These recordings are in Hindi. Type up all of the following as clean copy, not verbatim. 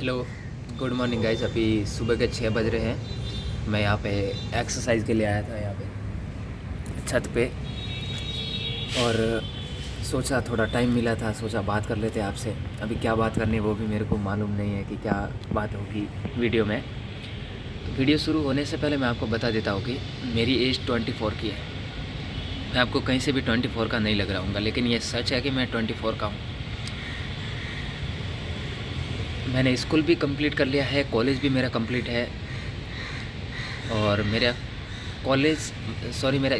Hello, good morning guys. अभी सुबह के 6 बज रहे हैं। मैं यहाँ पे एक्सरसाइज के लिए आया था यहाँ पे छत पे, और सोचा थोड़ा टाइम मिला था, सोचा बात कर लेते हैं आपसे। अभी क्या बात करनी है वो भी मेरे को मालूम नहीं है कि क्या बात होगी वीडियो में। तो वीडियो शुरू होने से पहले मैं आपको बता देता हूँ कि मेरी एज 24 की है। मैं आपको कहीं से भी 24 का नहीं लग रहा हूँ, लेकिन ये सच है कि मैं 24 का हूँ। मैंने स्कूल भी कंप्लीट कर लिया है, कॉलेज भी मेरा कंप्लीट है। और मेरा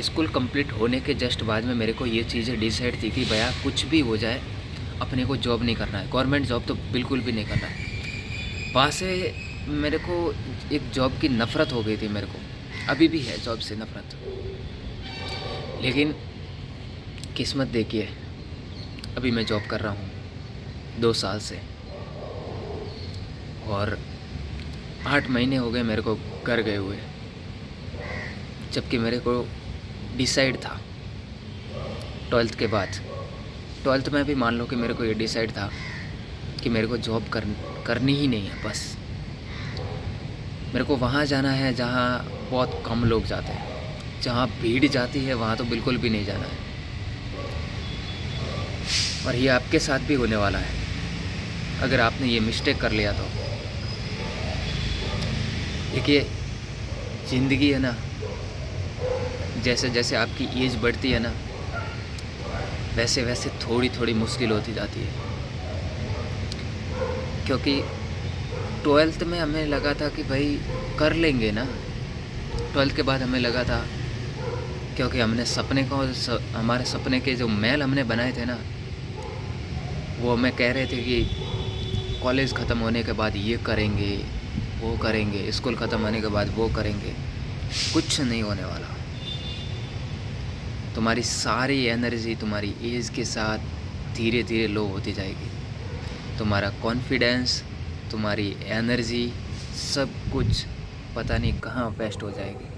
स्कूल कंप्लीट होने के जस्ट बाद में मेरे को ये चीज़ें डिसाइड थी कि भैया कुछ भी हो जाए अपने को जॉब नहीं करना है, गवर्नमेंट जॉब तो बिल्कुल भी नहीं करना है। वहाँ से मेरे को एक जॉब की नफ़रत हो गई थी मेरे को, अभी भी है जॉब से नफ़रत। लेकिन किस्मत देखिए, अभी मैं जॉब कर रहा हूँ 2 साल से, और 8 महीने हो गए मेरे को घर गए हुए, जबकि मेरे को डिसाइड था 12th में भी मान लो कि मेरे को ये डिसाइड था कि मेरे को जॉब करनी ही नहीं है। बस मेरे को वहाँ जाना है जहाँ बहुत कम लोग जाते हैं, जहाँ भीड़ जाती है वहाँ तो बिल्कुल भी नहीं जाना है। और ये आपके साथ भी होने वाला है अगर आपने ये मिस्टेक कर लिया तो। देखिए, ज़िंदगी है ना, जैसे जैसे आपकी एज बढ़ती है ना, वैसे वैसे थोड़ी थोड़ी मुश्किल होती जाती है। क्योंकि 12th में हमें लगा था कि भाई कर लेंगे ना। 12th के बाद हमें लगा था, क्योंकि हमने हमारे सपने के जो महल हमने बनाए थे ना, वो हमें कह रहे थे कि कॉलेज ख़त्म होने के बाद ये करेंगे, वो करेंगे, स्कूल ख़त्म होने के बाद वो करेंगे। कुछ नहीं होने वाला। तुम्हारी सारी एनर्जी तुम्हारी एज के साथ धीरे धीरे लो होती जाएगी। तुम्हारा कॉन्फिडेंस, तुम्हारी एनर्जी, सब कुछ पता नहीं कहाँ वेस्ट हो जाएगी।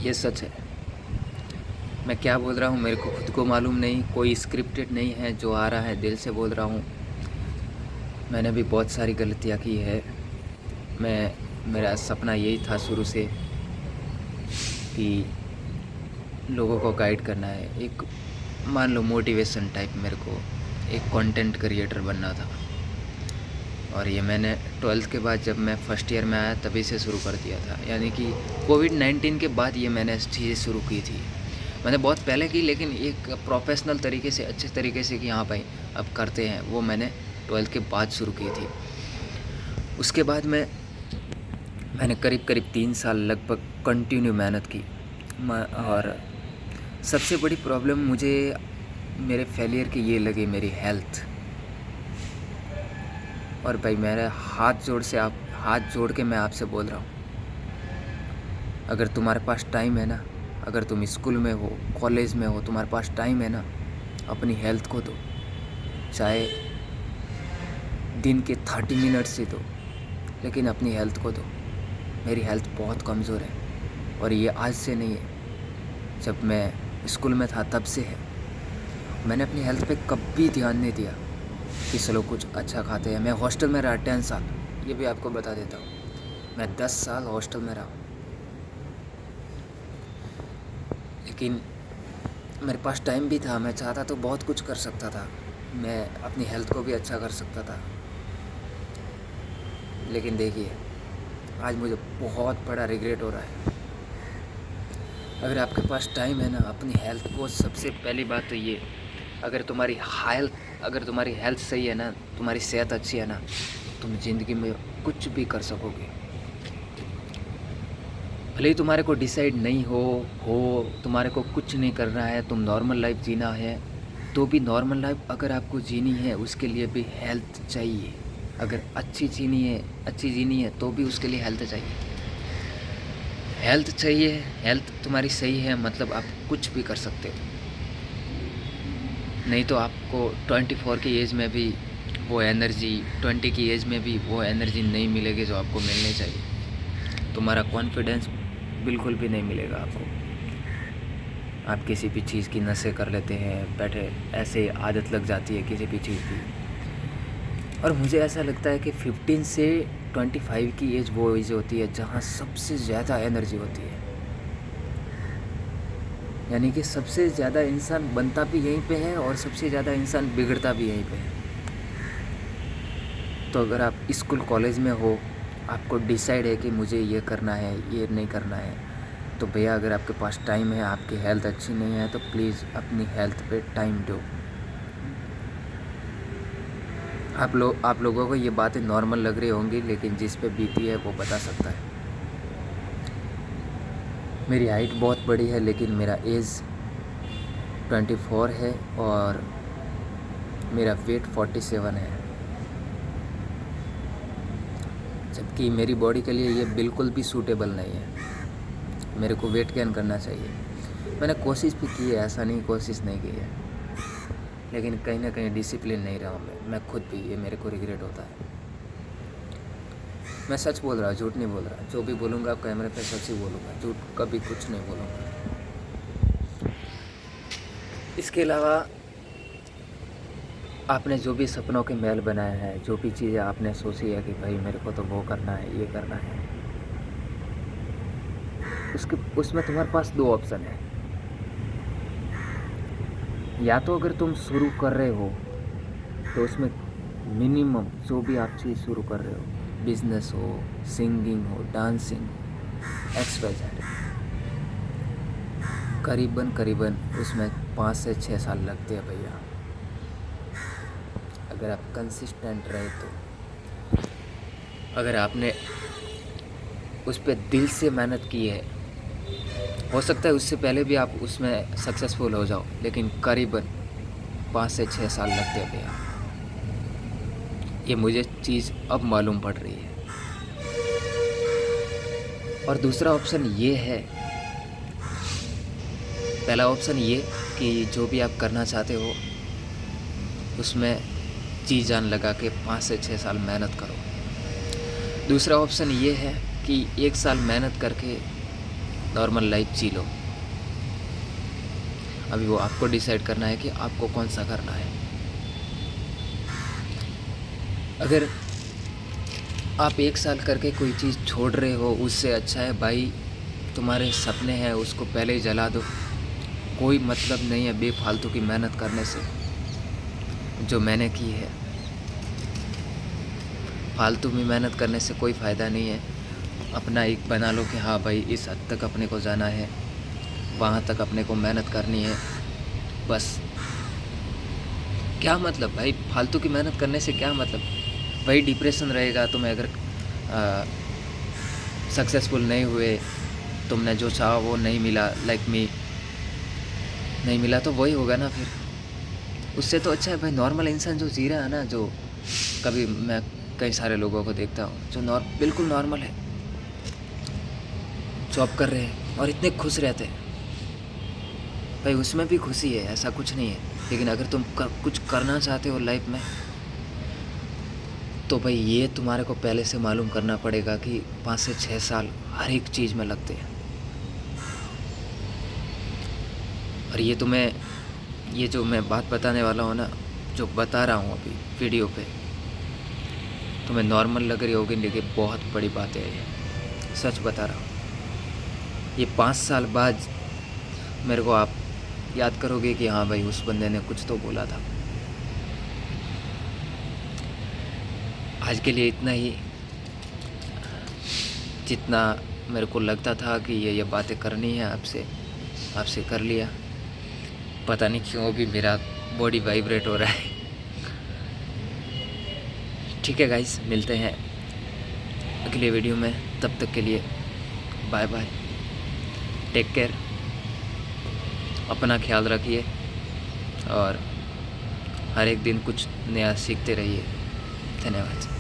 ये सच है। मैं क्या बोल रहा हूँ मेरे को खुद को मालूम नहीं, कोई स्क्रिप्टेड नहीं है, जो आ रहा है दिल से बोल रहा हूँ। मैंने भी बहुत सारी गलतियाँ की है। मेरा सपना यही था शुरू से कि लोगों को गाइड करना है, एक मान लो मोटिवेशन टाइप। मेरे को एक कंटेंट क्रिएटर बनना था, और ये मैंने 12th के बाद जब मैं फर्स्ट ईयर में आया तभी से शुरू कर दिया था। यानी कि कोविड-19 के बाद ये मैंने चीज़ें शुरू की थी। मैंने बहुत पहले की, लेकिन एक प्रोफेशनल तरीके से, अच्छे तरीके से कि हाँ भाई अब करते हैं, वो मैंने 12th के बाद शुरू की थी। उसके बाद मैंने करीब करीब 3 साल लगभग कंटिन्यू मेहनत की। और सबसे बड़ी प्रॉब्लम मुझे मेरे फेलियर की ये लगी, मेरी हेल्थ। और भाई मेरे हाथ जोड़ के मैं आपसे बोल रहा हूँ, अगर तुम्हारे पास टाइम है ना, अगर तुम स्कूल में हो, कॉलेज में हो, तुम्हारे पास टाइम है ना, अपनी हेल्थ को दो। चाहे दिन के 30 मिनट से दो, लेकिन अपनी हेल्थ को दो। मेरी हेल्थ बहुत कमज़ोर है, और ये आज से नहीं है, जब मैं स्कूल में था तब से है। मैंने अपनी हेल्थ पे कभी ध्यान नहीं दिया कि चलो कुछ अच्छा खाते हैं। मैं हॉस्टल में रहा 10 साल, ये भी आपको बता देता हूँ। मैं 10 साल हॉस्टल में रहा, लेकिन मेरे पास टाइम भी था। मैं चाहता तो बहुत कुछ कर सकता था, मैं अपनी हेल्थ को भी अच्छा कर सकता था। लेकिन देखिए, आज मुझे बहुत बड़ा रिग्रेट हो रहा है। अगर आपके पास टाइम है ना, अपनी हेल्थ को, सबसे पहली बात तो ये, अगर तुम्हारी हेल्थ सही है ना, तुम्हारी सेहत अच्छी है ना, तुम ज़िंदगी में कुछ भी कर सकोगे। भले ही तुम्हारे को डिसाइड नहीं हो तुम्हारे को कुछ नहीं करना है, तुम नॉर्मल लाइफ जीना है, तो भी नॉर्मल लाइफ अगर आपको जीनी है, उसके लिए भी हेल्थ चाहिए। अगर अच्छी जीनी है तो भी उसके लिए हेल्थ चाहिए। हेल्थ चाहिए, हेल्थ तुम्हारी सही है मतलब आप कुछ भी कर सकते हो। नहीं तो आपको 24 की एज में भी वो एनर्जी, 20 की एज में भी वो एनर्जी नहीं मिलेगी जो आपको मिलनी चाहिए। तुम्हारा कॉन्फिडेंस बिल्कुल भी नहीं मिलेगा आपको। आप किसी भी चीज़ की नशे कर लेते हैं, बैठे ऐसे आदत लग जाती है किसी भी चीज़ की। और मुझे ऐसा लगता है कि 15 से 25 की एज वो एज होती है जहाँ सबसे ज़्यादा एनर्जी होती है, यानी कि सबसे ज़्यादा इंसान बनता भी यहीं पे है और सबसे ज़्यादा इंसान बिगड़ता भी यहीं पे है। तो अगर आप स्कूल कॉलेज में हो, आपको डिसाइड है कि मुझे ये करना है, ये नहीं करना है, तो भैया अगर आपके पास टाइम है, आपकी हेल्थ अच्छी नहीं है, तो प्लीज़ अपनी हेल्थ पे टाइम दो। आप लोगों को ये बातें नॉर्मल लग रही होंगी, लेकिन जिस पे बीती है वो बता सकता है। मेरी हाइट बहुत बड़ी है, लेकिन मेरा एज 24 है और मेरा वेट 47 है, जबकि मेरी बॉडी के लिए ये बिल्कुल भी सूटेबल नहीं है। मेरे को वेट गेन करना चाहिए। मैंने कोशिश भी की है, ऐसा नहीं कोशिश नहीं की है, लेकिन कहीं ना कहीं डिसिप्लिन नहीं रहा हूँ मैं खुद भी, ये मेरे को रिग्रेट होता है। मैं सच बोल रहा हूँ, झूठ नहीं बोल रहा। जो भी बोलूँगा कैमरे पे सच ही बोलूँगा, झूठ कभी कुछ नहीं बोलूँगा। इसके अलावा आपने जो भी सपनों के महल बनाए हैं, जो भी चीज़ें आपने सोची है कि भाई मेरे को तो वो करना है, ये करना है, उसमें तुम्हारे पास 2 ऑप्शन है। या तो अगर तुम शुरू कर रहे हो तो उसमें मिनिमम जो भी आप चीज़ शुरू कर रहे हो, बिजनेस हो, सिंगिंग हो, डांसिंग, XYZ, करीबन उसमें 5 से 6 साल लगते हैं भैया, अगर आप कंसिस्टेंट रहे तो। अगर आपने उस पर दिल से मेहनत की है, हो सकता है उससे पहले भी आप उसमें सक्सेसफुल हो जाओ, लेकिन करीबन 5 से 6 साल लगते हैं भैया। ये मुझे चीज़ अब मालूम पड़ रही है। और दूसरा ऑप्शन ये है, पहला ऑप्शन ये कि जो भी आप करना चाहते हो उसमें जी जान लगा के 5 से 6 साल मेहनत करो। दूसरा ऑप्शन ये है कि 1 साल मेहनत करके नॉर्मल लाइफ जी लो। अभी वो आपको डिसाइड करना है कि आपको कौन सा करना है। अगर आप 1 साल करके कोई चीज़ छोड़ रहे हो, उससे अच्छा है भाई तुम्हारे सपने हैं उसको पहले ही जला दो। कोई मतलब नहीं है बेफालतू की मेहनत करने से, जो मैंने की है। फालतू में मेहनत करने से कोई फ़ायदा नहीं है। अपना एक बना लो कि हाँ भाई इस हद तक अपने को जाना है, वहाँ तक अपने को मेहनत करनी है, बस। क्या मतलब भाई फालतू की मेहनत करने से क्या मतलब? वही डिप्रेशन रहेगा तुम्हें। अगर सक्सेसफुल नहीं हुए, तुमने जो चाहा वो नहीं मिला, लाइक मी नहीं मिला, तो वही होगा ना फिर। उससे तो अच्छा है भाई नॉर्मल इंसान जो जी रहा है ना, जो कभी मैं कई सारे लोगों को देखता हूँ जो बिल्कुल नॉर्मल है, जॉब कर रहे हैं और इतने खुश रहते हैं भाई, उसमें भी खुशी है, ऐसा कुछ नहीं है। लेकिन अगर तुम कुछ करना चाहते हो लाइफ में, तो भाई ये तुम्हारे को पहले से मालूम करना पड़ेगा कि 5 से 6 साल हर एक चीज़ में लगते हैं। और ये जो मैं बात बताने वाला हूँ ना, जो बता रहा हूँ अभी वीडियो पे, तुम्हें नॉर्मल लग रही होगी, लेकिन बहुत बड़ी बात है ये, सच बता रहा हूँ। ये 5 साल बाद मेरे को आप याद करोगे कि हाँ भाई उस बंदे ने कुछ तो बोला था। आज के लिए इतना ही। जितना मेरे को लगता था कि ये बातें करनी है आपसे कर लिया। पता नहीं क्यों अभी मेरा बॉडी वाइब्रेट हो रहा है। ठीक है गाइस, मिलते हैं अगले वीडियो में। तब तक के लिए बाय बाय, टेक केयर, अपना ख्याल रखिए और हर एक दिन कुछ नया सीखते रहिए। धन्यवाद।